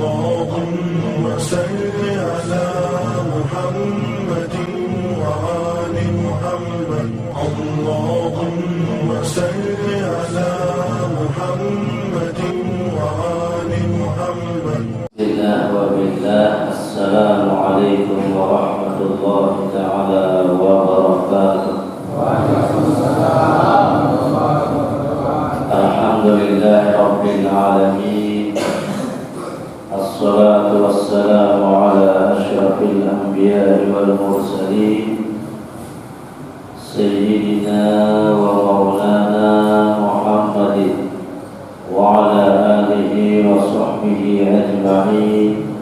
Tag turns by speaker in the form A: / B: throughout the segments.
A: اللهم صل على محمد وآل محمد اللهم صل على محمد وآل محمد.
B: Billah wa billah. Assalamualaikum warahmatullahi ta'ala wabarakatuh. Alhamdulillahi rabbil alamin. Assalatu wassalamu ala asyrafil anbiya'i wal mursalin Sayyidina wa maulana Muhammadin wa ala alihi wa sahbihi ajma'in.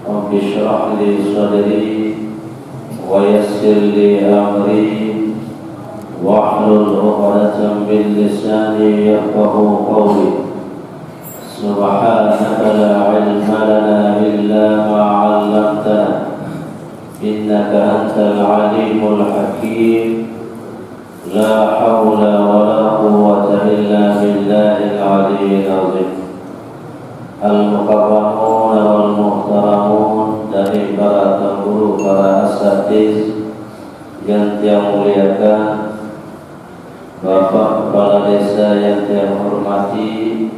B: Rabbi shrah li sadri wa yassir li amri wahlul 'uqdatam min lisani yafqahu qawli. Subhanaka la ilma lana illa ma 'allamtana innaka antal alimul hakim. La hawla wa la quwwata illa billahil aliyyil azim. Al-mukarramun wal muhtaramun, dari para guru, para asatiz yang saya muliakan, Bapak Kepala Desa yang saya hormati,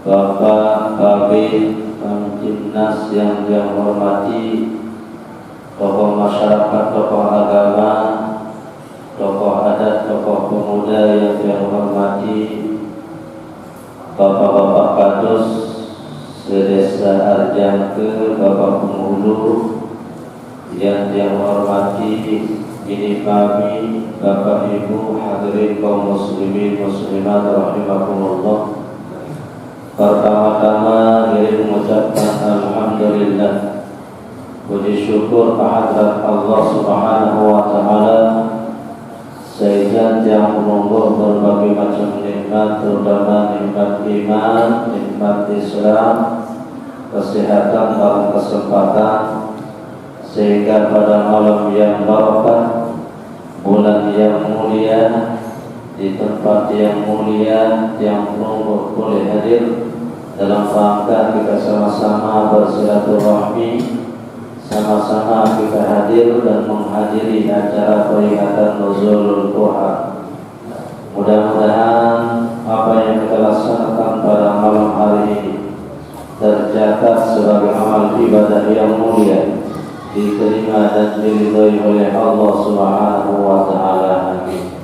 B: Bapak Kabin Pamjimnas yang saya hormati, tokoh masyarakat, tokoh agama, tokoh adat, tokoh pemuda yang saya hormati, Bapak-bapak kadus sedesa Arjangke, Bapak penghulu yang saya hormati, ini kami, Bapak Ibu hadirin kaum muslimin muslimat rahimakumullah. Pertama-tama saya mengucapkan alhamdulillah, puji syukur kehadirat Allah Subhanahu wa taala, sehingga yang menunggu berbagai macam nikmat, terutama nikmat iman, nikmat Islam, kesehatan dalam kesempatan, sehingga pada malam yang barakah, bulan yang mulia, di tempat yang mulia, yang menunggu boleh hadir dalam rangka kita sama-sama bersilaturahmi, sama-sama kita hadir dan menghadiri acara peringatan Nuzulul Quran. Mudah-mudahan apa yang kita laksanakan pada malam hari ini tercatat sebagai amal ibadah yang mulia, diterima dan diridhai oleh Allah Subhanahu wa taala. Amin.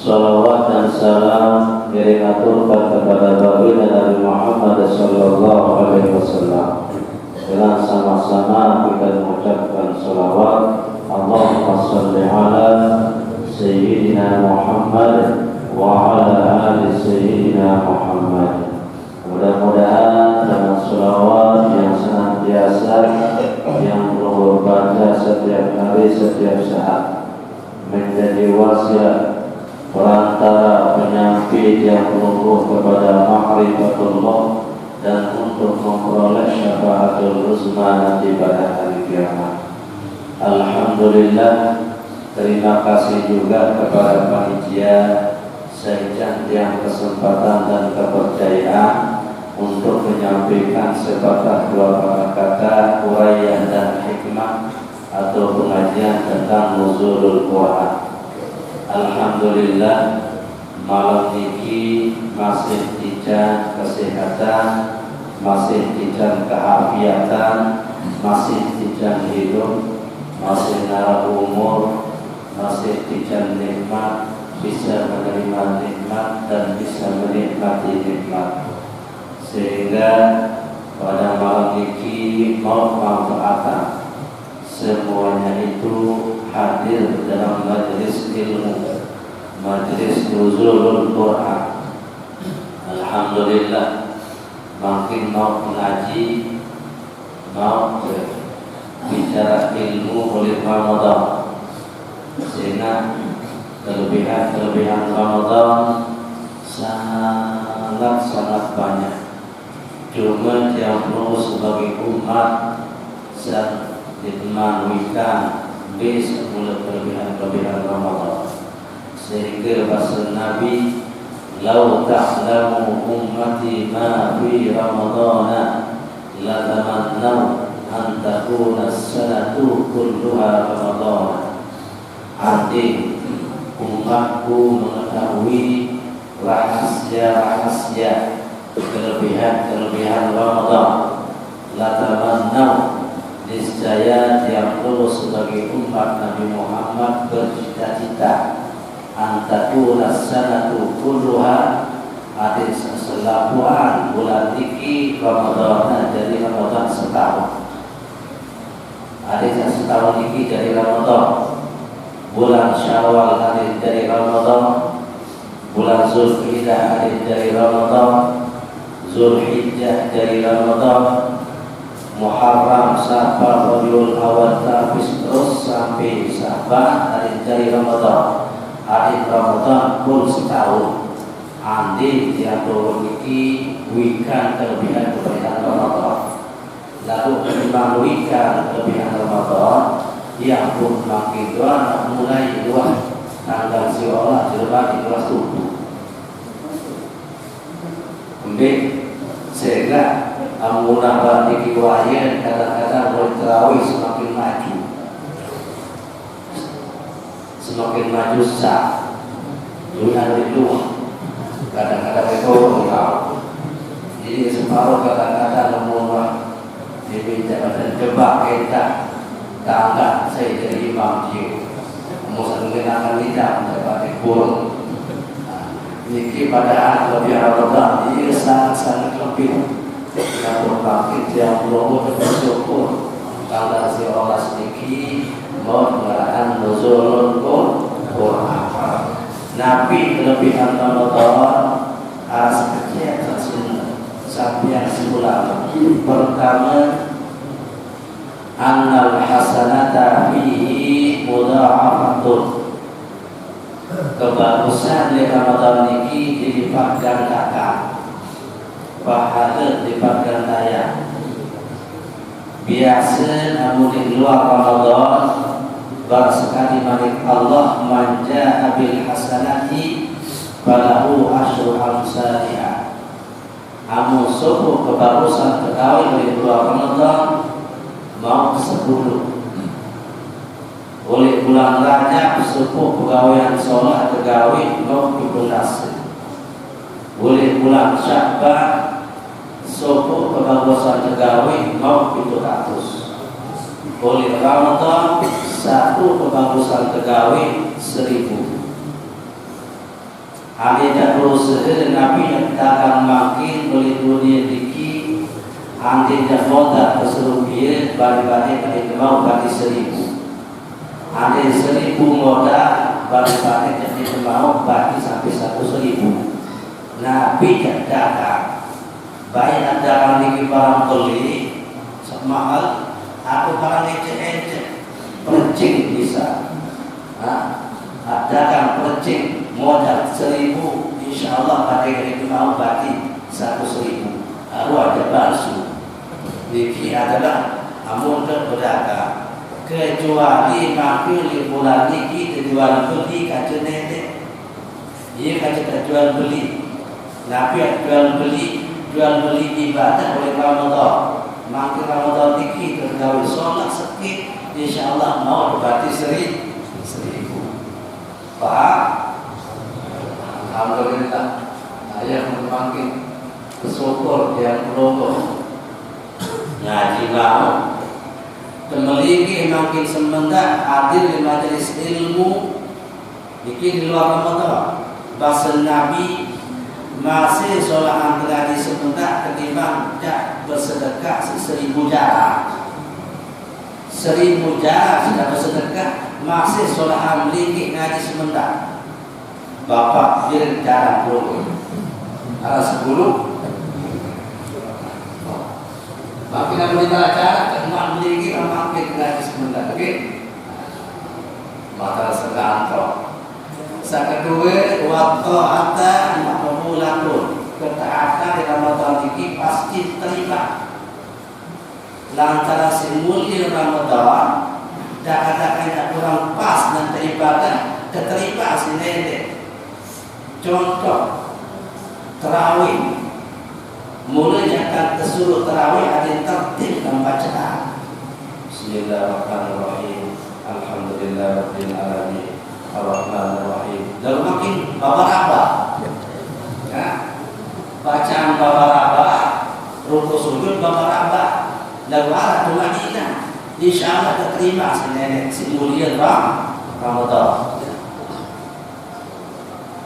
B: Salawat dan salam diaturkan kepada baginda Nabi Muhammad sallallahu alaihi wasallam. Dengan sama-sama kita mengucapkan salawat, Allahumma shalli ala Sayyidina Muhammad wa ala ali Sayyidina Muhammad. Mudah-mudahan dengan salawat yang senantiasa yang perlu baca setiap hari, setiap saat, menjadi wasiat perantara penyampai yang menunggu kepada ma'rifatullah dan untuk memperoleh syafaatul husna nanti pada hari kiamat. Alhamdulillah, terima kasih juga kepada panitia sehingga yang kesempatan dan kepercayaan untuk menyampaikan sepatah dua kata uraian dan hikmah atau pengajian tentang Nuzulul Quran. Alhamdulillah, malam ini masih dijan kesehatan, masih dijan keafiatan, masih dijan hidup, masih nara umur, masih dijan nikmat, bisa menerima nikmat dan bisa menikmati nikmat. Sehingga pada malam ini mau manfaatan semuanya itu hadir dalam majelis ilmu, majelis Nuzulul Quran. Alhamdulillah, makin mau mengaji, mau bicara ilmu oleh Ramadan, sehingga kelebihan Ramadan sangat banyak. Cuma yang perlu sebagai umat dan dimanuikan bisa mulai kelebihan Ramadan, sehingga bahasa Nabi Lau ta'lamu ummati ma fi Ramadana latamannau an takuna as-sanatu kulluha Ramadana. Arti umatku mengetahui rahasia-rahasia kelebihan Ramadan. Latamannau, niscaya tiap lulus sebagai umat Nabi Muhammad bercita-cita antakuna sanatu kulluha, hadis selapuan bulan iki Ramadan dari Ramadan setahun. Hadis setahun iki dari Ramadan. Bulan Syawal hadis dari Ramadan. Bulan Zulhijjah hadis dari Ramadan. Zulhijjah dari Ramadan. Muharram, Safar, Rabiul Awal, Tafis terus sampai Syaban hadis dari Ramadan. Hari Ramadan pun setahun. Andi tiap tahun ini wikan kelebihan Ramadan. Lalu ketimbang wikan kelebihan Ramadan, yang pun makin doa mulai dua tanggal siola jelas di kelas tubuh. Kemudian sehingga amunah bagi kiwayan kadang-kadang berterawih semakin maju. Semakin maju sah, dunia lebih luas. Kadang-kadang itu jadi separuh kadang-kadang memulai diminta dan coba kita tangga saya jadi imam jiu. Musa mengenakan lidah mendapat kurung. Ini pada lebih Ramadan ini sangat-sangat lebih. Yang berbangkit yang belum bersyukur kalau si Allah sedikit mau mengatakan nuzulul Quran. Nabi kelebihan Ramadan seperti sampai yang semula. Pertama, annal hasanata fihi mudha'afatun. Kebagusan di Ramadan ini dilipat gandakan. Pahala dilipat gandaya. Biasa namun di luar Ramadan sekali malik Allah manja abil hasanati falahu asyru amsalihha. Amu subuh kebarusan terkawin di luar Ramadan mau 10. Oleh bulan Rajab subuh pegawaian sholat terkawin mau 17. Oleh bulan Sya'ban subuh kebagusan terkawin mau 700. Oleh Ramadan satu kebagusan terkawin 1000. Ada berusaha Nabi yang takkan makin oleh dunia diki. Andi dah moda keserupian balik-balik pada mau bagi 1000. Ada 1000 moda balik-balik jadi mau bagi sampai 1.000. Nabi yang datang baik ada lagi barang beli mahal atau barang ecek-ecek percing bisa. Ada kan percing modal 1000, insyaallah pada hari itu mau bagi 1.000. Baru ada palsu. Ini adalah amun berdagang. Kecuali makin di bulan ini jual beli kaca nenek. Ia kaca jual beli. Nabi jual beli ibadah oleh Ramadan. Makin Ramadan ini tergawe sholat sedikit, insyaallah mau berarti 1.000. Pak, alhamdulillah, saya makin bersyukur yang bersyukur. Ngaji mau, kembali makin semenjak hadir di majelis ilmu, bikin di luar Ramadan. Bahasa Nabi masih sholat ngaji sebentar ketimbang tak bersedekah 1.000 jarak. 1.000 jarak sudah bersedekah, masih sholat melingkik ngaji sebentar. Bapak dia jarak dulu. Ada 10. Makin ada minta jarak, kemudian melingkik makin ngaji sebentar. Oke? Maka sekantor. Kedua, waktu ada makmulatun, ketaatan di Ramadan ini pasti terima. Lantaran simulnya Ramadan, kadang-kadang kurang pas dan teribadah, keterima si nenek. Contoh, Terawih mulanya akan tersuruh terawih ada tertib dalam bacaan. Bismillahirrahmanirrahim. Alhamdulillahirabbil alamin. Arrahmanirrahim. Lalu makin babaraba. Ya. Bacaan babaraba, rukuk sujud babaraba. Lalu arah tumadina. Insyaallah terterima senenek si mulia Ramadan.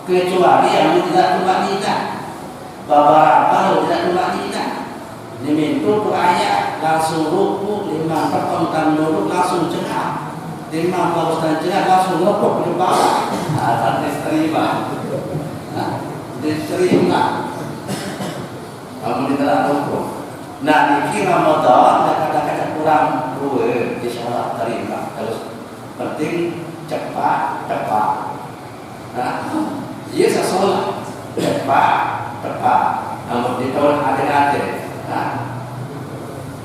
B: Kecuali yang tidak tumadina. Babaraba tidak tumadina. Dimintu ayat langsung ruku, lima pertongkan duduk langsung cengah, lima barusan cengah langsung rukuk ke bawah. Akan diterima, diterima. Kamu tidak rukuk. Nah, ini Ramadan kadang-kadang kurang dua, insyaallah terima. Terus penting cepat. Nah, dia sesolah cepat. Namun di tahun ada.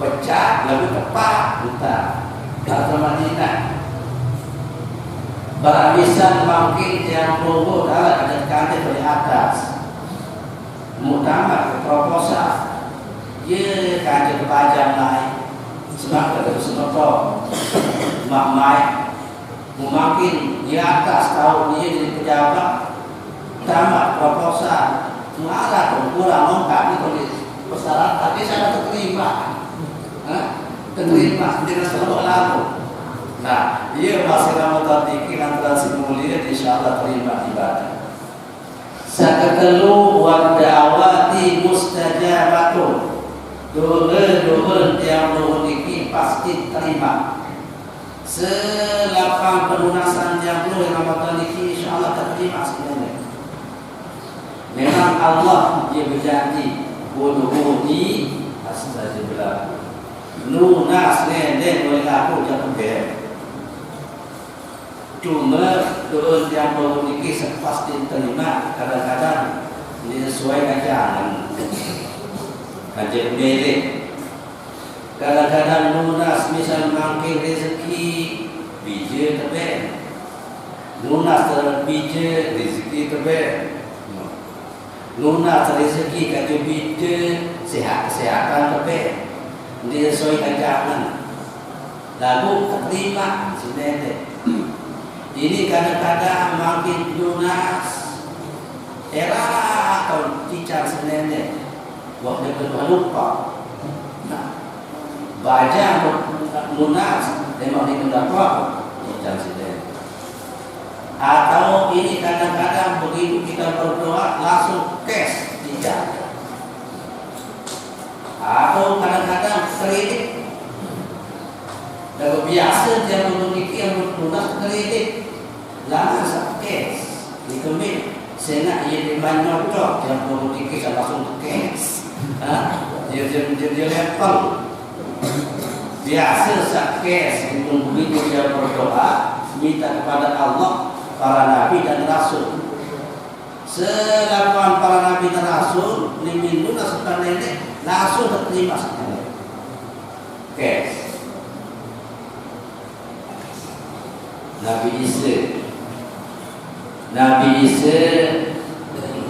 B: Pecah lebih tepat entah atau Madinah barabisan mungkin yang logo dalam ada kantin dari atas muktamar proposal ye kantin pajang naik sebab ada semoga makmai mungkin di atas tahu dia jadi pejabat muktamar proposal malah kurang lengkap itu persyaratan tapi saya terima. Terima dengan selalu lalu. Nah, ia masih Ramadan pikiran terasi mulia insyaallah terima ibadah. Sakatelu wa da'awati mustajabatun. Doa yang memiliki pasti terima. Selapang pelunasan yang perlu Ramadan ini insyaallah terima sebenarnya. Memang Allah dia berjanji Wudu'uni astajib lakum. Lunas nendek oleh aku jangan ber. Cuma doa yang memiliki pasti terima kadang-kadang disesuaikan jangan. Kajian milik. Kadang-kadang lunas misal mangkil rezeki biji tebe. Lunas biji rezeki tebe. Lunas rezeki kajian biji sehat-sehatan tebe. Dia sesuaikan jangan. Lalu terima sinete. Ini kadang-kadang makin lunas. Era atau cicar sinete. Waktu kedua lupa. Nah, baca lunas memang dikendapat cicar sinete. Atau ini kadang-kadang begitu kita berdoa langsung cash cicar. Atau kadang-kadang kredit. Dan biasa dia memiliki yang berlunas kredit. Lama cash. Itu min. Saya ia dimanyocok yang memiliki langsung cash. Dia level. Biasa cash. Untuk begitu dia berdoa minta kepada Allah, para nabi dan rasul. Selapan para nabi dan rasul limin lunas serta nenek langsung terima sekali. Nabi Isa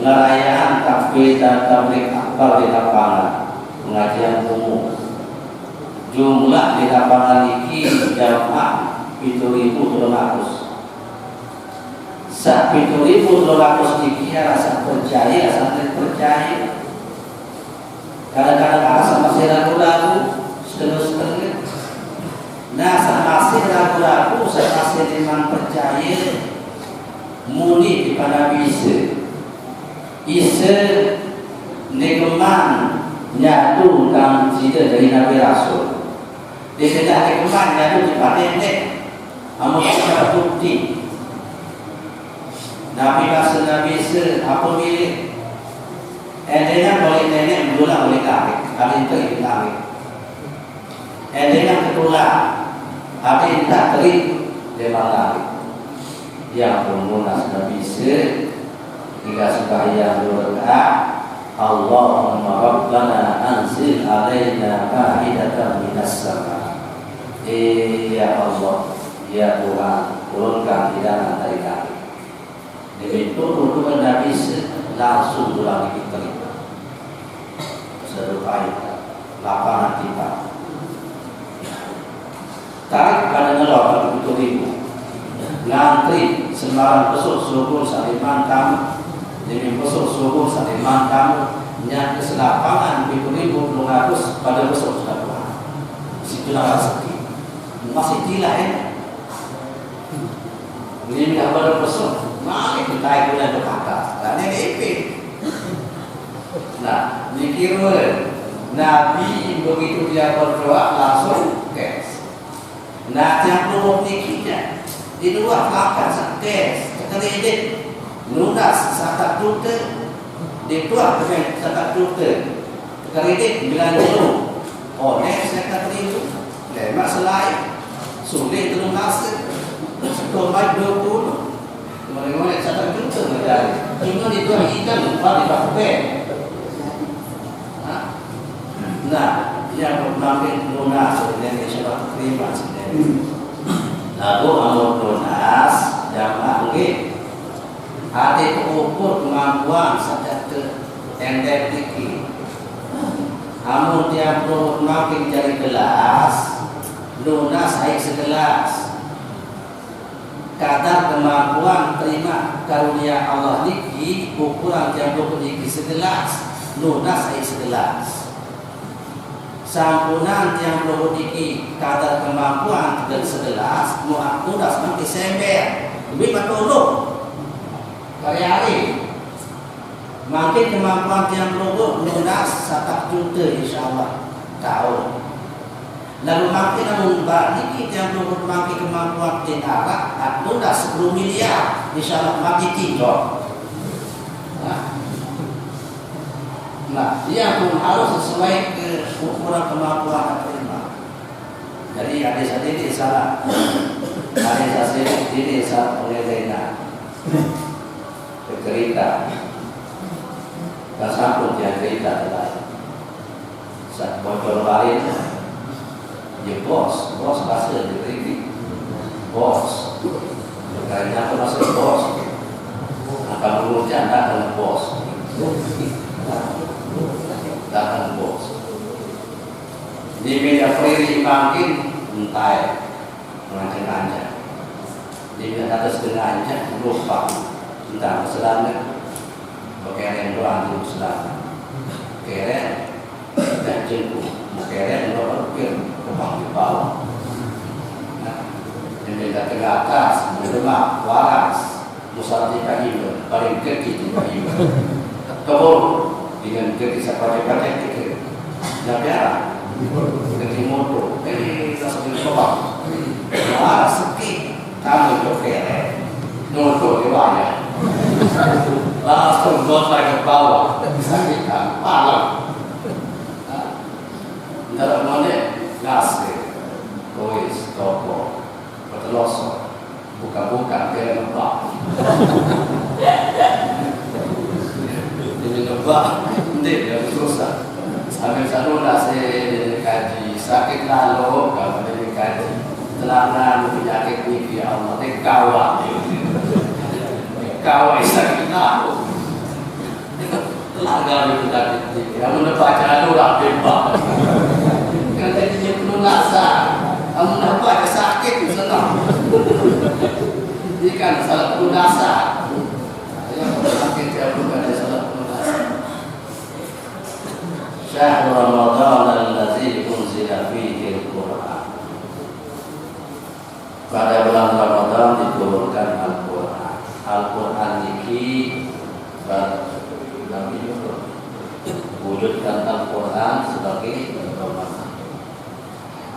B: ngerayaan takbir dan tabligh akbar di lapangan pengajian umum. Jumlah di lapangan ini jamaah 7.200. Sak 7.200 ini rasa percaya, rasa percaya. Kadang-kadang rasa masih ragu-ragu, setengah-setengah. Nah, masih ragu-ragu, masih memang percaya. Muni di pada Isa negeman nyatu dalam cerita dari Nabi Rasul. Dia tidak negeman nyatu di pada nenek. Amat secara bukti. Nabi Rasul Nabi Isa apa milik? Edengan boleh nenek berulang oleh kami, kami itu ikut kami. Edengan ketulah, kami tak terik lewat kami. Yang bermunas Nabi Isa hingga sembahyang doa, Allahumma Rabbana anzil alaina ma'idatan minas sama. Ya Allah, ya Tuhan, turunkan hidangan dari kami. Demikian turun Nabi Isa langsung ulangi kita serupai lapangan kita. Tarik pada ngelor 7.000 ngantri sembarang besok subuh saliman kamu demi besok subuh saliman kamu nya ke lapangan 7.500 pada besok sudah pulang. Situlah rezeki masih gila ini nggak pada besok mari kita ikut ke atas dan ini EP. Nah mikir Nabi begitu dia berdoa langsung cash. Nah yang perlu dikitnya di luar lakukan cash kredit lunas saat tutup di luar dengan saat tutup kredit bilang dulu oleh saya itu lemak selain sulit lunas sekolah 20 kemarin-kemarin saat tutup menjadi cuma di luar ikan lupa dipakai. Nah, yang bermakin lunas sebenarnya sudah terima sendiri. Lalu amor lunas jamaah lagi. Hati ukur kemampuan saja endek tinggi. Amor dia makin jadi gelas, lunas air segelas. Kadar kemampuan terima karunia Allah niki ukuran yang niki segelas, lunas air segelas. Sampunan yang berhubungi kadar kemampuan dan segelas mudah semakin sember lebih bertolong hari-hari makin kemampuan yang berhubung lunas 1 juta insyaAllah tahun lalu makin membalik yang berhubung makin kemampuan tindakan lunas 10 miliar insyaAllah makin tinggal. Nah, dia pun harus sesuai ke ukuran kemampuan terima. Jadi adik-adik ini salah. Adik-adik ini salah oleh Zainal. Bercerita. Tak sanggup dia cerita tadi. Saat bocor balik, dia bos bahasa dia beri. Bos. Makanya apa bahasa bos? Akan mengucapkan dalam bos. Datang bos di media free makin entai mengancam di media atas dengannya lupa entah selama berkeren doang itu selama keren dan jengku keren doang kebang di bawah di media ke atas menerima waras musafir iman paling kecil iman kebun dengan kita pakai tiket, nak biar, dengan motor, kita sambil coba, wah sekit, kami joker, motor diwaya, langsung gosok ke bawah, sakitkan, palang, dalam mana nasi, kois, toko, bertelosor, buka-buka, kira nebak. Ini nebak, nanti dia susah. Sambil selalu nasi kaji sakit lalu, kalau dia kaji celana penyakit ini ya Allah, dia kawat sakit lalu. Tenaga itu tadi, yang menebak jalur bebas. Kalau dia penuh rasa, kamu menebak sakit senang. Ini kan salah penuh rasa. Yang sakit dia bukan salah. Syahr Ramadan allazi unzila fihi al-Qur'an. Pada bulan Ramadan diturunkan Al-Qur'an. Al-Qur'an ini wujudkan Al-Qur'an sebagai Ramadan.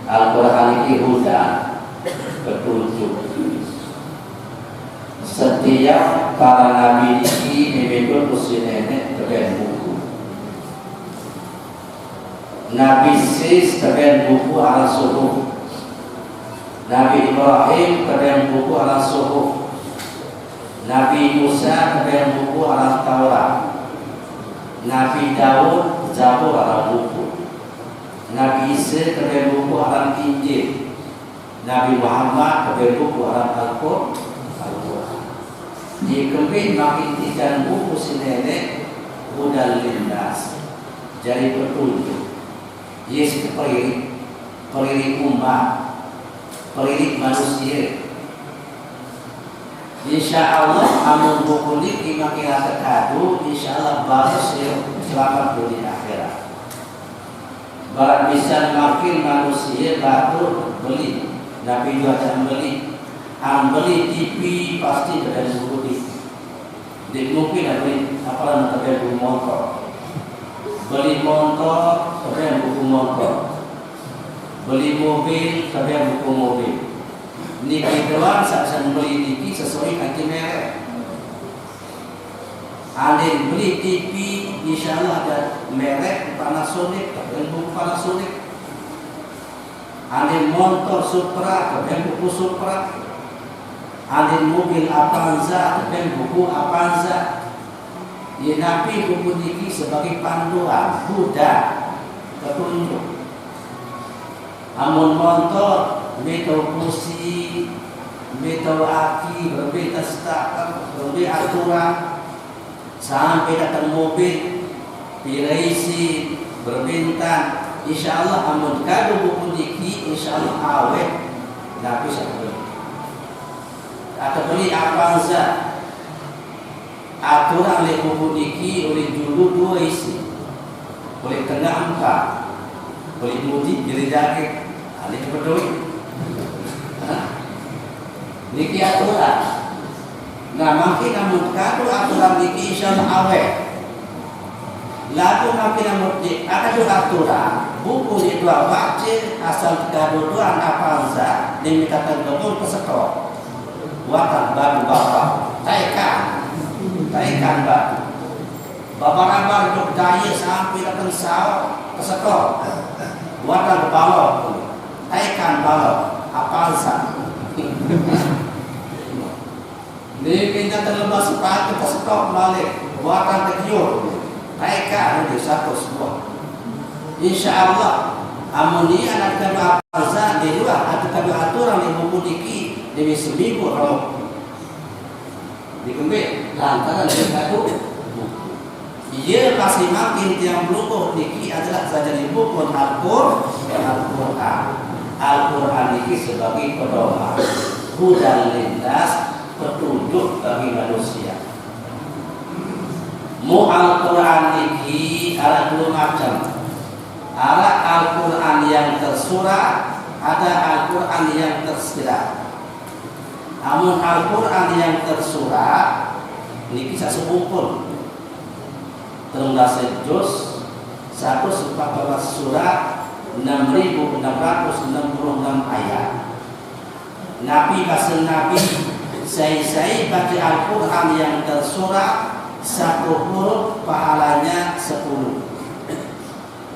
B: Al-Qur'an ini huda, petunjuk. Setiap para nabi ini memiliki usianya terkait buku. Nabi Sis terkait buku ala suhuf. Nabi Ibrahim terkait buku ala suhuf. Nabi Musa terkait buku ala Taurat. Nabi Daud Zabur ala buku. Nabi Isa terkait buku ala Injil. Nabi Muhammad terkait buku ala Al-Quran. Di kembali makin tiga buku si nenek udah lindas jadi petunjuk. Yes peririk umat, peririk manusia. Insya Allah amun buku ini makin kado, insya Allah balas ya selamat dunia akhirat. Barat bisa makin manusia batu beli, Nabi juga jangan beli. Beli TV pasti dari buku TV. Jadi mungkin ada apa namanya buku motor. Beli motor sampai buku motor. Beli mobil sampai buku mobil. Niki doang saya beli niki sesuai kaki merek. Ada beli TV, insya Allah ada merek Panasonic dan buku Panasonic. Ada motor Supra dan buku Supra. Ada mobil Avanza dan buku Avanza. Ya Nabi buku niki sebagai panduan, budak, petunjuk. Amun motor, metal kursi, metal aki, berbeda starter, berbeda aturan. Sampai datang mobil, pirisi, berbintang. Insya Allah amun kado buku niki, insya Allah awet. Nabi sabda. Atau beli Avanza. Aturan oleh buku niki oleh dulu 2 isi, oleh tengah 4, oleh mudik jadi jaket, oleh peduli. Niki aturan. Nah makin namun kado aturan niki insya Allah awet. Lalu makin namun ada juga aturan buku itu baca asal kado doang Avanza dimintakan gabung ke sekolah. Watan baru bapak taikan batu bapak dok daya sampai datang sawah ke sekolah. Watan balok taikan balok Avanza. Ini kita terlepas sepatu ke sekolah balik. Watan tekiur taikan itu satu semua. Insya Allah amoni anak kami Avanza di luar atau kami aturan yang memudiki demi seminggu kalau dikembali lantaran kado buku. Ia pasti makin tiang buku niki adalah saja di buku Al-Quran. Al-Quran niki sebagai pedoman, hudan lintas, petunjuk bagi manusia. Mu Al-Quran niki ada 2 macam. Ada Al-Quran yang tersurat, ada Al-Quran yang tersirat. Namun Al-Quran yang tersurat ini kisah sekumpul 13 juz 114 surat 6.666 ayat. Nabi pasal Nabi saya baca Al-Quran yang tersurat 1 huruf pahalanya 10.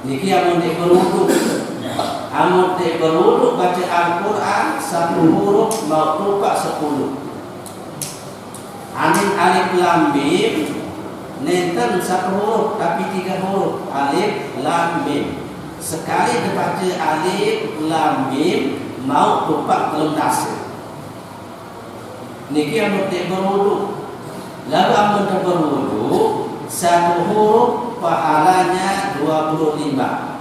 B: Niki amun berwudu baca Al-Quran 1 huruf mau rupa 10. Alif lam mim nenten 1 huruf tapi 3 huruf alif lam mim. Sekali dibaca alif lam mim mau rupa belum nasib. Niki amun berwudu. Lalu amun berwudu 1 huruf pahalanya 25.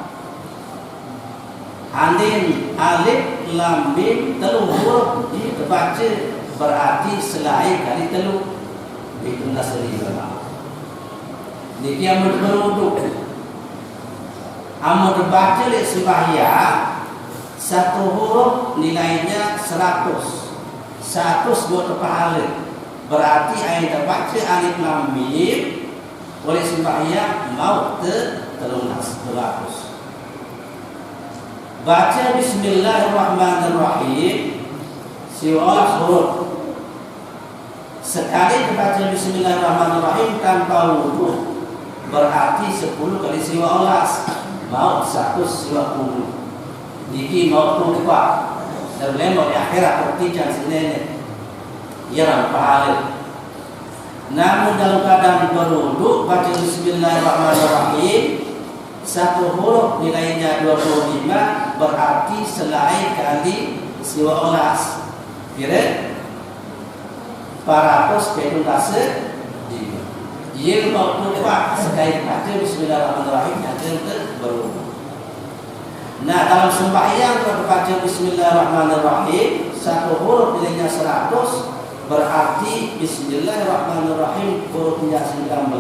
B: Andin alif lam mim 3 huruf dibaca berarti selain kali 3 itu nasri ulama. Niki amun berwudu amun dibaca le sembahyang 1 huruf nilainya 100 buat pahala. Berarti ayat baca alif lam mim oleh sembahyang mau terlunas 100. Baca Bismillahirrahmanirrahim siwala huruf. Sekali dibaca Bismillahirrahmanirrahim tanpa wudu berarti 10 kali siwala mau 120. Niki mau lupa dan lemo di akhirat pertijan sinene yang pahala. Namun dalam keadaan berwudu baca Bismillahirrahmanirrahim 1 huruf nilainya 25 berarti selain kali siwa olas. Kira paratos pedulase ia mau lupa sekali baca Bismillahirrahmanirrahim yang berubah. Nah, dalam sembahyang kalau baca Bismillahirrahmanirrahim satu huruf nilainya 100, berarti Bismillahirrahmanirrahim hurufnya 19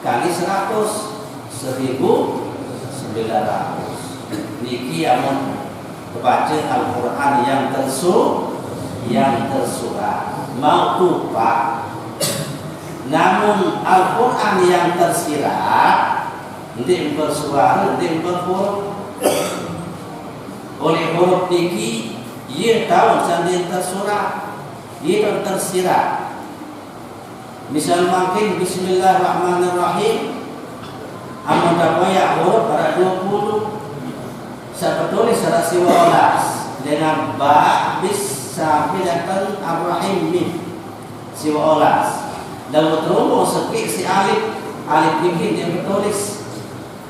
B: kali 100 1900. Niki amun baca Al-Quran yang tersurat mau lupa. Namun Al-Quran yang tersirat nanti bersuara, nanti berhuruf. Oleh huruf niki ia tahu sambil tersurat, ia tersirat. Misal makin Bismillahirrahmanirrahim amun dapoya huruf pada 20 sebetulnya secara siwalas dengan ba bis sampai datang ar-rahim mim siwalas. Lalu terus sekik si alif bikin yang bertulis.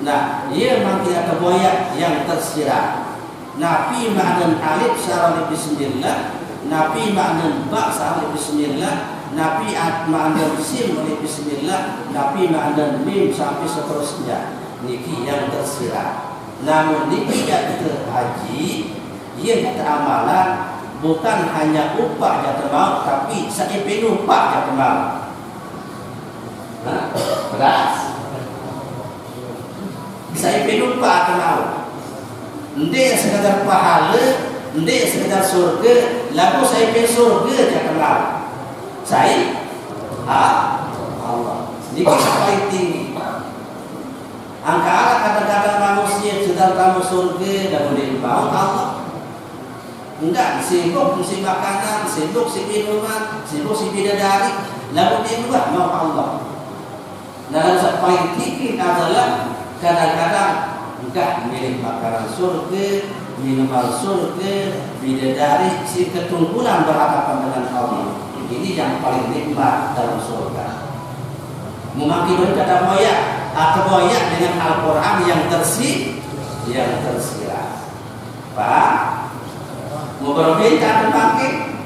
B: Nah, ia memang tidak terboyak yang tersirat. Nabi makna alif secara bismillah, Nabi makna ba secara bismillah, Nabi makna sim oleh bismillah, Nabi makna mim sampai seterusnya. Niki yang tersirat. Namun niki yang terhaji, ia kata amalan bukan hanya upah yang termau, tapi sampai upah yang termau. Nah, beras. Saya lupa kenal. Ndek sekadar pahala, ndek sekadar surga, lalu saya pergi surga dia kenal. Saya Allah. Ini paling tinggi. Angka kadang-kadang manusia sedang kamu surga dan boleh mau Allah. Enggak, sibuk si makanan, sibuk si minuman, sibuk si bidadari, lalu dia juga mau Allah. Nah, yang paling tinggi adalah kadang-kadang enggak milik makanan surga, minuman surga, bidadari, si ketunggulan berhadapan dengan Allah. Ini yang paling nikmat dalam surga. Memakai kata boyak atau boyak dengan Al-Quran yang tersirat. Pak, mau berbeda memakai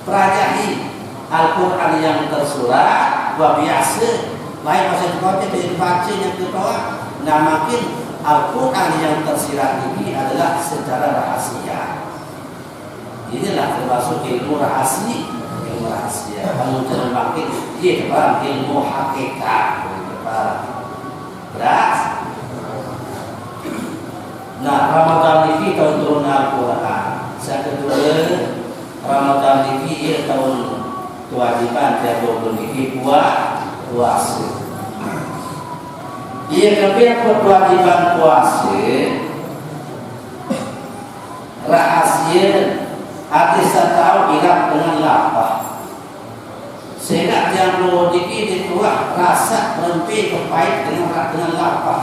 B: perajahi Al-Quran yang tersurat, buat biasa. Baik masa kota dari baca yang kedua, nah makin Al-Quran yang tersirat ini adalah secara rahasia. Inilah termasuk ilmu rahasia. Kamu jangan makin dia depan ilmu hakikat. Beras. Nah, Ramadan ini tahun turun Al-Quran. Saya kedua Ramadan ini ia tahun kewajiban dia memiliki puasa. Ia lebih kewajiban puasa rahasia hati setahun ingat dengan lapar. Sehingga yang perlu dikit itulah rasa berhenti kepait dengan lapar.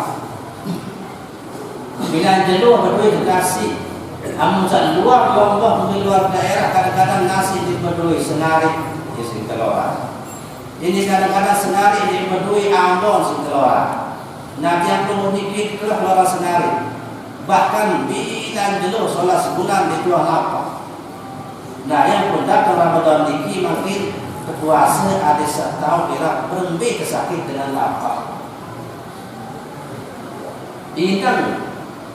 B: Bila jenuh berdua dikasih amun luar kelompok di luar daerah kadang-kadang nasi diberdui senari isi telur. Ini kadang-kadang senari diberdui ambon si telur. Nah yang perlu dikit itulah keluar senari. Bahkan bila jenuh sholat sebulan itu lapar. Nah yang pun datang Ramadan ini makin puasa ada setahun bila berhenti kesakit dengan lapar. Ini kan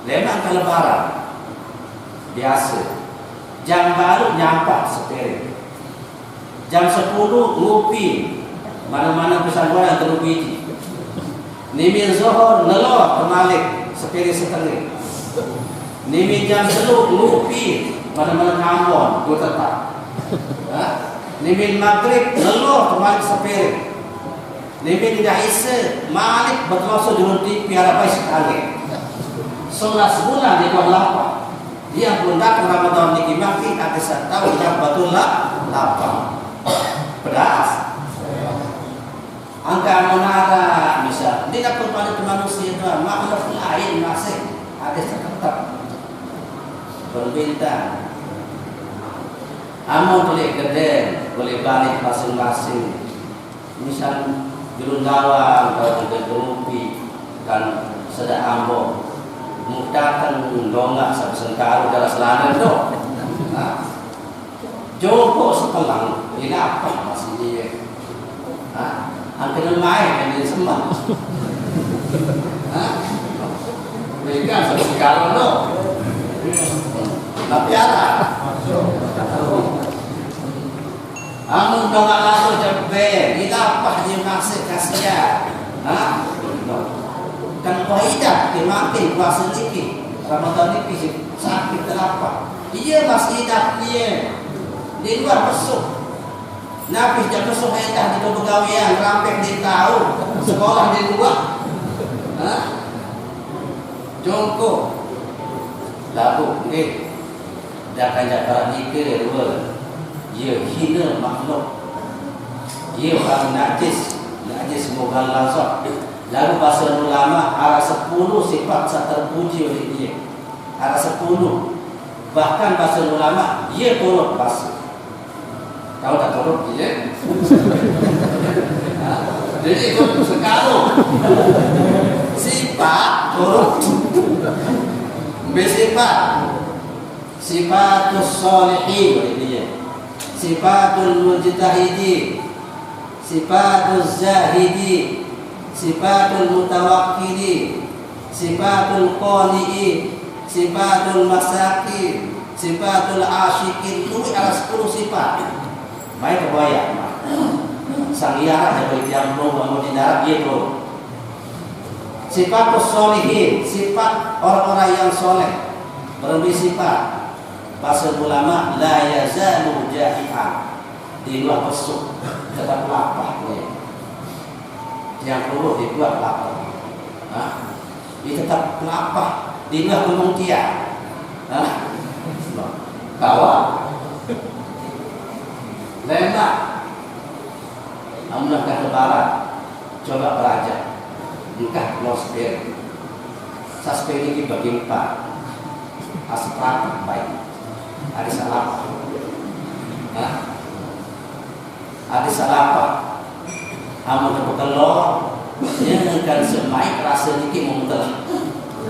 B: memang kelebaran biasa. Jam baru nyampak sepiring. Jam 10 ngopi. Mana-mana pisang goreng telur biji. Nimin zuhur nelor kemalik sepiring setengah. Nimin jam 10 ngopi. Mana-mana kambon dua tetap. Nimin maghrib nelor kemalik sepiring. Nimin dah isa malik berterasa diruntik piara bayi sekali. Sholat sebulan dia lapar. Dia pun datang Ramadan ini makin ada setahun yang betul lapar. Pedas. Angka menara misal. Dia dapat pada manusia itu makhluk lain masih ada tetap berbintang. Amun boleh gede, boleh balik masing-masing. Misal Jurun Gawang atau juga Gerupi dan Sedak Ambon. Mudah kan donggak sebesar dalam selana itu. Joko sepelang, ini apa masih dia? Angkanya main yang sembah. Mereka segala no. Tapi ada. Amun dongak lalu jembe, kita apa dia masih kasihan? Kan waidah dimakin puasa niki, Ramadan niki sakit kenapa? Iya masih hidup dia di luar besok. Nabi jam besok edah di pegawaian rampek di tahu sekolah di luar. Jongko lalu jaga nikir luar. Ia hina makhluk. Ia orang najis mughalazah. Lalu bahasa ulama ada 10 sifat yang terpuji oleh dia. Ada 10. Bahkan bahasa ulama ia turut bahasa. Tahu tak turut dia? Jadi itu sekarang sifat turut. Sifatus sholihin oleh dia. Sifatul mujtahidi, sifatuz zahidi, sifatul mutawakkili, sifatul qani'i, sifatul masakin, sifatul asyikin. Itu ada 10 sifat. Baik kebayang. Sang iara jaga tiang mau di darat dia tu. Sifatus sholihin, sifat orang-orang yang soleh. Berlebih sifat. Bahasa ulama la yazalu jahi'an, di luar besuk tetap lapar dia. Yang perlu dibuat lapar. Dia tetap lapar di luar kemungkinan. Bawa lemak amunah ke barat coba belajar engkah losber saspek ini bagi 4 aspat baik. Ada salah apa? Amun kebekelor, dia akan semai rasa dikit memutar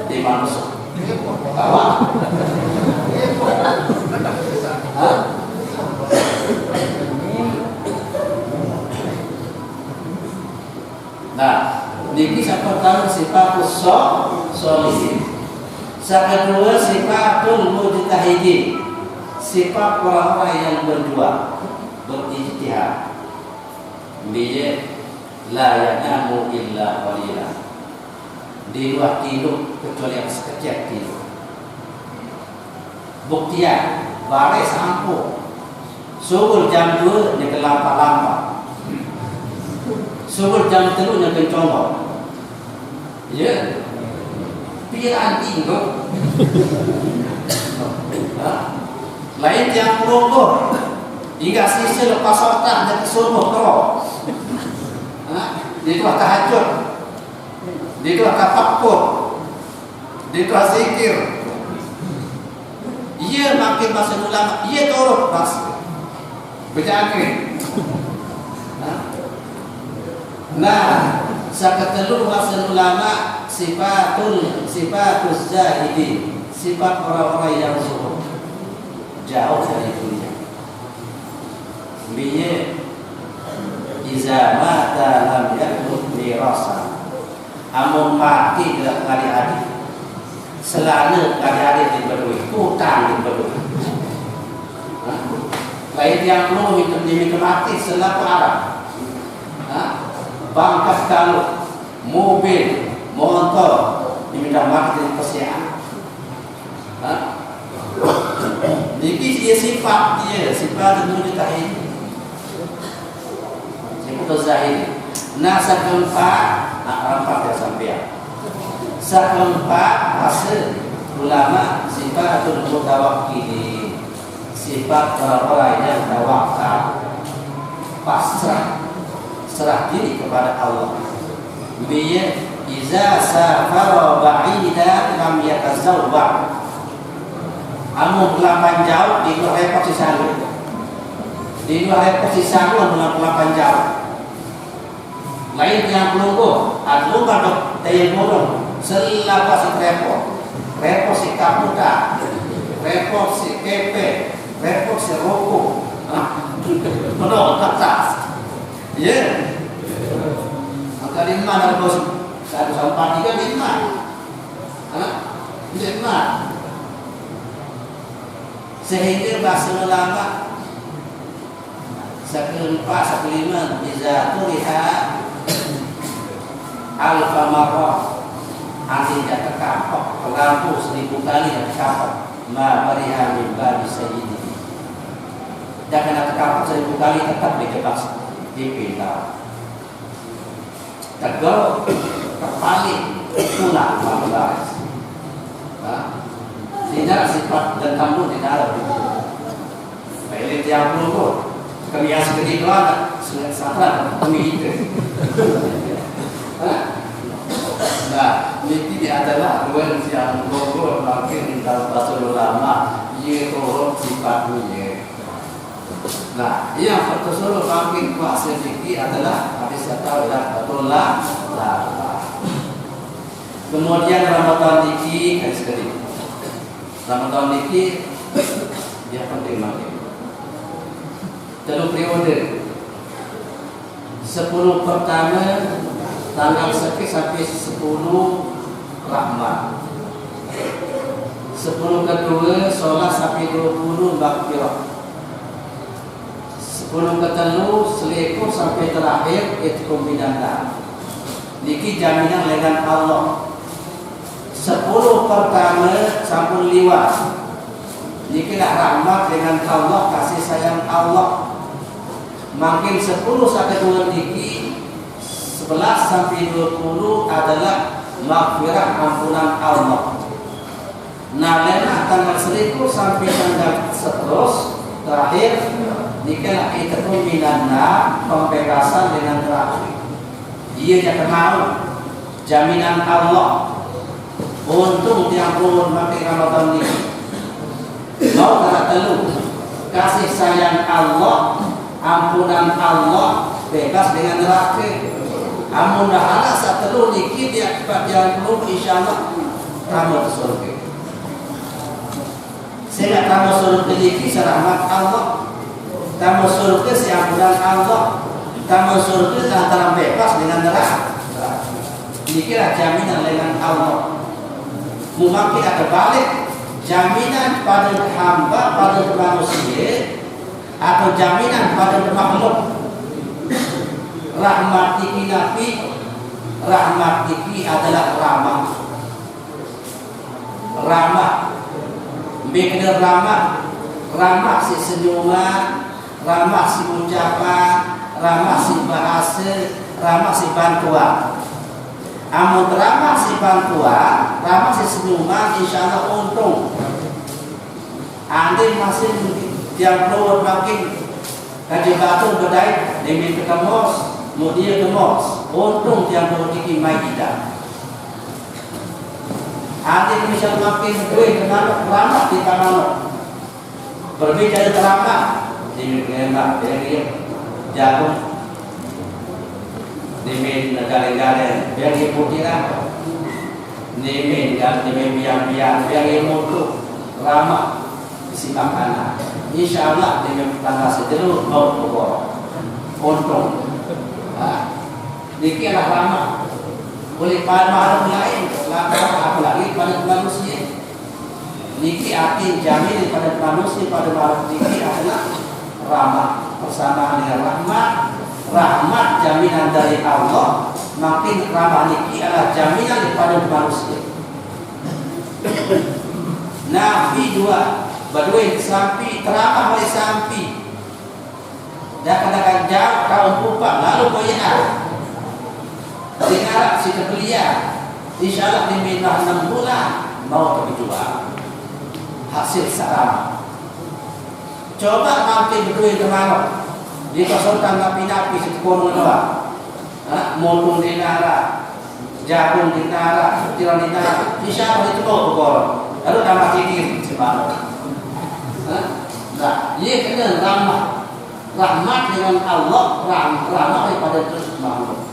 B: di manusia. Kawan, nah, niki pertama sifatus sholihin. Kedua sifatul mujtahidin. Sifat orang-orang yang berjuang, berijtihad. Dia la yanamu illa qalila. Di luar tidur kecuali yang sekejap tidur. Buktian baris ampuh. Subuh jam 2 dia kelampak-lampak. Subuh jam 3 dia kencongok. Ya. Pian tinggal. Lain yang merokok hingga sisi lepas otak dan subuh teruk. Dia tu tahajud, dia tu tafakkur, dia tu zikir. Ia makin bahasa ulama, ia turut bahasa berjangkit. Nah, sakatelur bahasa ulama sifatus zahidi, sifat orang-orang yang zuhud. Jauh dari dunia. Biye iza mata lam yakut mirasa. Amun mati tidak kali adik. Selana kali adik di berdua, hutang di berdua. Lain yang perlu demi mati selaku Arab. Bangkas kalau mobil, motor diminta mati dari kesiaan. Jadi dia sifat mujtahid. Sifat zahid. Nah, sekeempat ya sampai. Sekeempat hasil ulama sifatul mutawakkili. Sifat orang-orang yang tawakal, pasrah, serah diri kepada Allah. Biya iza safara ba'ida lam yatazawwaj. Amun pelapan jauh di luar repot si sanggup. Di luar repot si sanggup dengan pelapan jauh. Lain yang pelunggu, adu pada daya burung, selapa si repot si kaputa, repot si kepe, repot si rokok, Menolak atas. Ya. Angka 5 dalam bos 1 sampai 3 5. Lima. Sehingga bahasa ulama sekeempat, sekelima bisa tulihat alfa marrah artinya terkapok lampu 1000 kali terkapok ma bariha min babi sayyidi jangan terkapok 1000 kali tetap dijebak di pintar tegol terpaling tulang membalas tidak sifat dan kamu tidak ada pilih tiap puluh kebiasaan kedua sudah salah kami itu. Nah, ini adalah dua yang gogo makin dalam bahasa ulama ia korup sifatnya. Nah, yang tersuruh makin kuat sedikit adalah habis tahu dah betul lah. Kemudian Ramadan ini hadis kedua. Ramadan ini dia penting banget. Dalam periode 10 pertama tanggal sekian sampai 10 Rahmat 10 kedua sholat sampai 20 Maghfirah 10 ketelu selekor sampai terakhir itqum minan nar. Niki jaminan dengan Allah 10 pertama sampun liwat niki lah rahmat dengan Allah kasih sayang Allah. Makin 10 sampai 2 niki 11 sampai 20 adalah maghfirah ampunan Allah. Nah, lena tanggal 1000 sampai tanggal 11 terakhir nikah itu minanna pembebasan dengan terakhir. Dia jangan mau jaminan Allah. Untung yang pun makin Ramadan ini. Mau kata telu kasih sayang Allah, ampunan Allah, bebas dengan neraka. Amun dah saat telu niki dia cepat jalan keluar insyaallah kamu ke surga. Saya kamu surga niki rahmat Allah. Kamu surga si ampunan Allah. Kamu surga antara bebas dengan neraka. Niki lah jaminan dengan Allah. Mungkin ada balik jaminan pada hamba, pada manusia atau jaminan pada makhluk. Rahmat tiki Nabi, rahmat tiki adalah ramah. Ramah, benar ramah si senyuman, ramah si ucapan, ramah si bahasa, ramah si bantuan. Amun ramah si bantuan, ramah si senyuman, insyaallah untung. Andai masih yang keluar makin kaji batu berdaya demi ketemos, mudia kemos, untung yang keluar kiki majidah. Andai misal makin duit kenapa ramah di tanah berbicara ramah demi kehendak dia jagung. Demi negara-negara biar ibu kira demi biang-biang biar ibu ramah sikap anak insyaallah demi tanggal setelah mau pokok untung dikira ramah boleh pada makhluk lain apalagi pada manusia niki arti jamin pada manusia pada makhluk niki adalah ramah bersama dengan rahmat jaminan dari Allah, makin ramah niki adalah jaminan daripada manusia. Nabi dua, berdua sampai teramah oleh sampai. Dah katakan jauh kaum pupa lalu bayar. Dengar si kebelia, insyaallah di minah 6 bulan mau berjual hasil sarama. Coba makin berdua kemana? Di kawasan napi-napi sekurang doa, motong di nara, jagung di nara, tiran di nara, insyaallah itu mau berkorong. Lalu tambah kikir sebab. Nah, ia kena rahmat dengan Allah, rahmat daripada makhluk.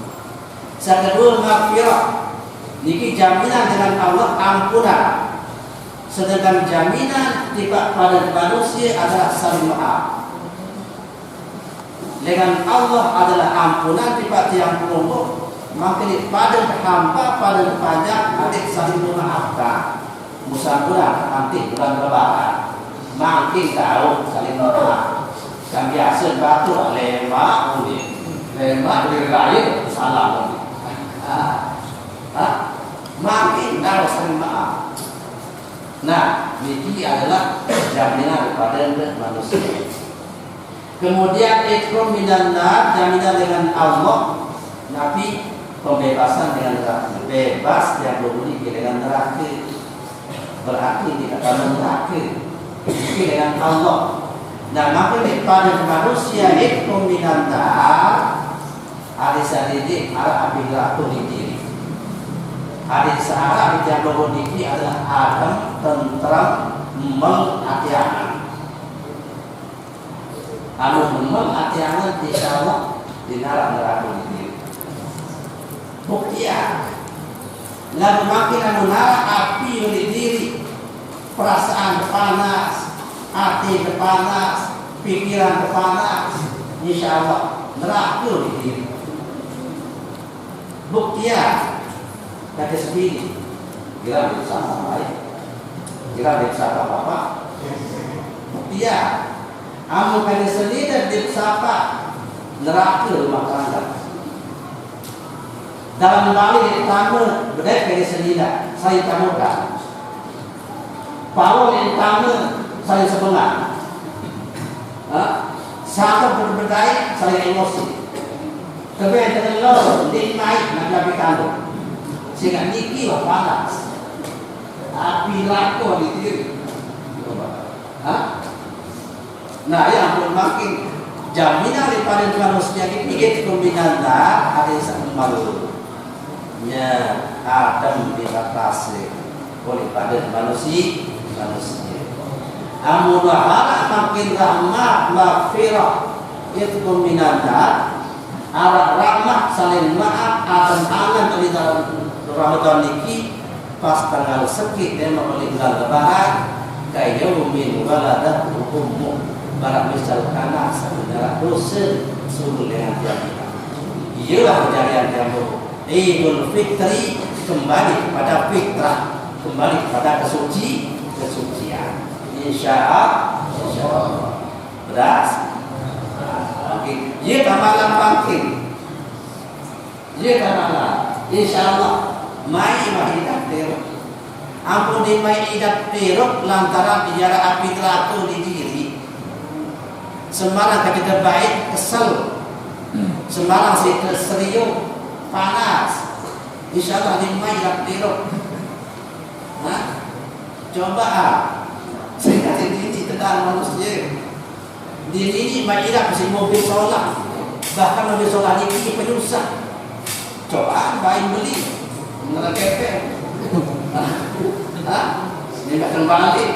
B: Yang kedua maghfirah, niki jaminan dengan Allah ampunan. Sedangkan jaminan tiba pada manusia adalah saling maaf. dengan Allah adalah ampunan tiba yang penuh, maka pada hamba pada pajak adik saling memaafkan. Musyawarah nanti bulan Lebaran makin tahu saling maaf. Kan biasa batu lemak dari raya salah. Makin tahu saling maaf. Nah, ini adalah jaminan kepada manusia. Kemudian ikram minan nar, jaminan dengan Allah. Nabi pembebasan dengan neraka, bebas yang berbunyi dengan neraka, berarti tidak akan neraka dengan Allah. Nah, maka kepada manusia ikram minan nar, hadis ini arah api neraka diri. Hadis arah yang berbunyi adalah adem, tentram, mengatiangan. Anu mengatiangan insyaallah di neraka ini. Buktian lalu makin anu api di diri, perasaan panas, hati panas, pikiran panas, insyaallah neraka di diri. Buktian kata sendiri, kira bersama baik, kira bersama bapak. Buktian amu kali sendiri dan bersama neraka rumah tangga. Dalam balik pertama berdaya kali sendiri saya tamukan. Power yang pertama saya sebenarnya. Satu berberdaya saya emosi. Tapi yang terlalu naik nak lebih kandung. Sehingga niki lah panas. Api laku di diri. Nah, yang pun makin jaminan daripada manusia ini itu kombinasi ada yang malu. Ya, Adam dibatasi oleh pada manusia. Amunah makin rahmat maghfirah itu kombinasi arah rahmat saling maaf akan dari dalam Ramadan ini pas tanggal sekit dan oleh bulan Lebaran kayak umin waladah umum barang misal anak saudara dosa suruh dengan jaminan. Ialah kejadian yang Idul Fitri kembali pada fitrah, kembali pada kesucian. Insyaallah. Beras. Makin. Ia kamalan makin. Ia kamalan. Insyaallah. Mai mahidat teruk. Ampun di mahidat teruk lantaran biara api neraka di diri. Semarang ketika baik kesel. Semarang si keserius panas, insyaallah di mahidat teruk. Coba saya kata ini tentang manusia. Di sini mahidat mesti mobil solar, bahkan mobil solar ini penyusah. Coba baik beli, mengenai kepeng. Ini tak kembali.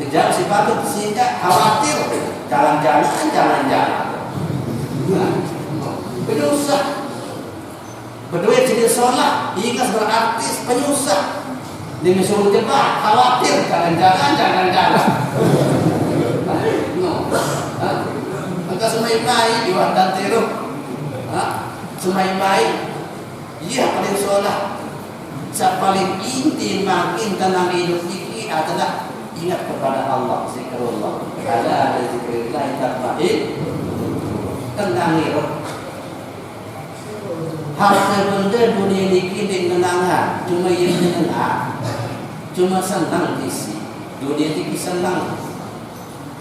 B: Kejar si patut sehingga khawatir jalan-jalan. Penyusah. Berdua jenis sholat, ingat berarti penyusah. Dia disuruh jebak, khawatir jangan-jangan. Maka semai-mai diwatan teruk. Semai-mai, ia paling sholat. Paling inti makin tenang hidup ini adalah ingat kepada Allah, zikrullah. Ada zikrillah yang terbaik, tenang hidup. Harta benda dunia ini kini menangan, cuma yang menang, cuma senang isi. Dunia ini senang.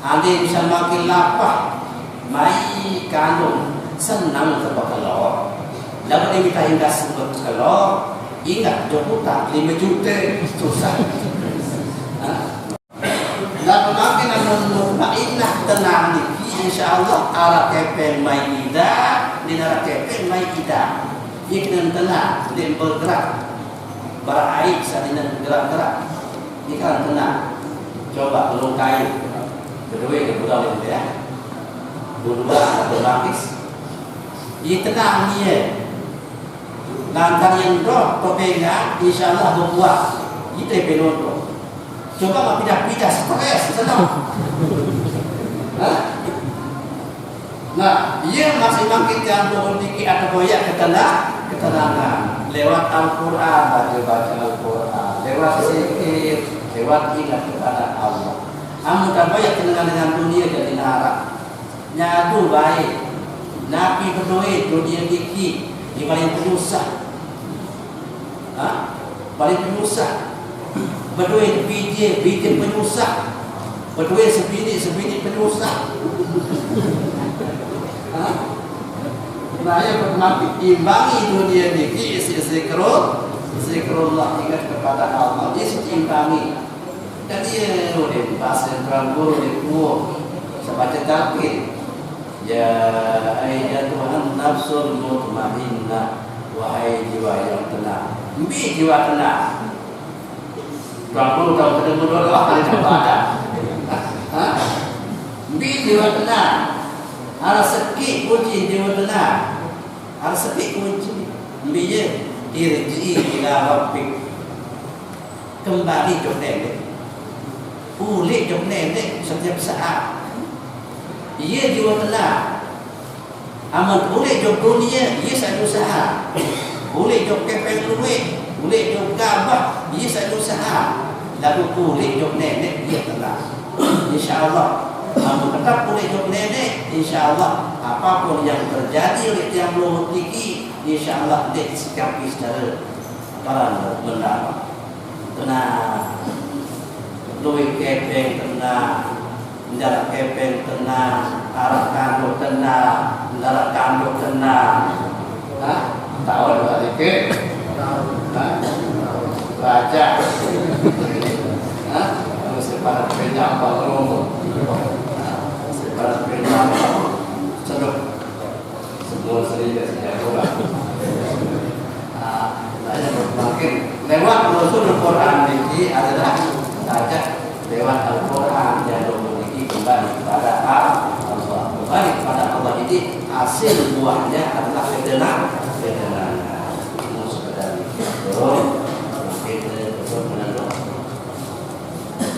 B: Ada yang bisa makin lapar, mai kandung, senang terbakalor. Lalu dia minta hingga sebut kalor, ingat Jakarta 5 juta susah. Lalu makin mutmainah tenang ini, insyaallah arah kepeng mai ida, di arah kepeng mai ida. Ikan tenang, dia bergerak, berair saat ini gerak-gerak. Ikan tenang, coba melukai, berdua kebudak itu ya, berdua atau lapis. Ia tenang dia, lantar yang roh pepegang, insyaallah berbuat. Itu penonton. Coba pindah-pindah stres, senang. Nah, ia masih makin campur dikit atau banyak ketenangan lewat Al-Quran, baca Al-Quran, lewat zikir, lewat ingat kepada Allah. Amun tak banyak ketenangan dengan dunia jadi narak. Nyatu baik. Nabi berdoa dunia dikit, dia paling penyusah. Paling penyusah. Berdoa biji penyusah. Berdoa sebiji penyusah. Nah, yang pertama imbangi dunia ini zikrullah, ingat kepada Allah, dia imbangi. Dan dia oleh bahasa Tuhan guru di kuo sebaca talqin. Ya ayyatuhan nafsul mutmainnah, wahai jiwa yang tenang. Bi jiwa tenang. Tuhan guru tahu ketemu dua kali kepada. Bi jiwa tenang. Ada sekit kunci jiwa tenang. Ada sekit kunci. Biye irji ila rabbik. Kembali ke nenek. Ulik ke nenek setiap saat. Ia jiwa tenang. Amal ulik ke dunia, ia satu usaha. Ulik ke kepeng duit, ulik ke gabah, ia satu usaha. Lalu ulik ke nenek, ia tenang. InsyaAllah. Kamu tetap boleh hidup nenek, insyaAllah apapun yang terjadi oleh yang belum tinggi, insyaAllah dia sikapi secara mendalam. Tenang, duit kepeng tenang, mendarat kepeng tenang, arah kandung tenang, mendarat kandung tenang. Tahu ada dikit? Baca. Harus sepakat penyam bangun. Para pendengar sedok semua sering saya ulang. Saya berpikir lewat usul Al-Quran ini adalah saja lewat Al-Quran yang memiliki kembali kepada Allah, kembali kepada Allah ini hasil buahnya adalah ketenangan. Sekedar itu kita menentukan.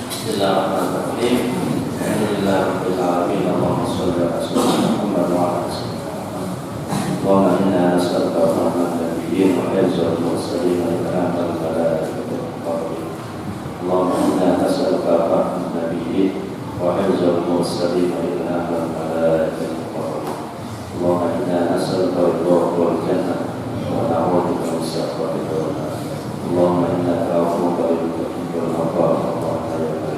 B: Bismillahirrahmanirrahim. Alhamdulillah rabbil alamin. Allahumma shalli ala sayyidina Muhammad wa ala alihi. Allahumma inna nas'aluka rahmatan nabiyyin wa hifdzal mursalin wa ikramul malaikati wal muqarrabin. Allahumma inna nas'aluka rahmatan nabiyyin wa hifdzal mursalin wa ikramul malaikati wal muqarrabin. Allahumma inna nas'aluka ridhaka wal jannah wa na'udzubika min sakhatika wan nar. Allahumma innaka afuwwun tuhibbul afwa fa'fu 'anna.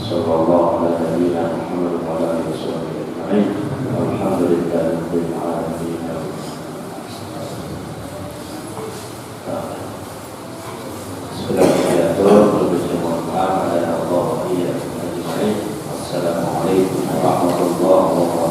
B: Sallallahu ala nabiyyina Muhammad wa ala alihi wasallam ajma'in. Walhamdulillahi rabbil alamin. Segala diatur berjemaah pada Allah wa iyyakum ajma'in. Wassalamualaikum warahmatullahi wabarakatuh.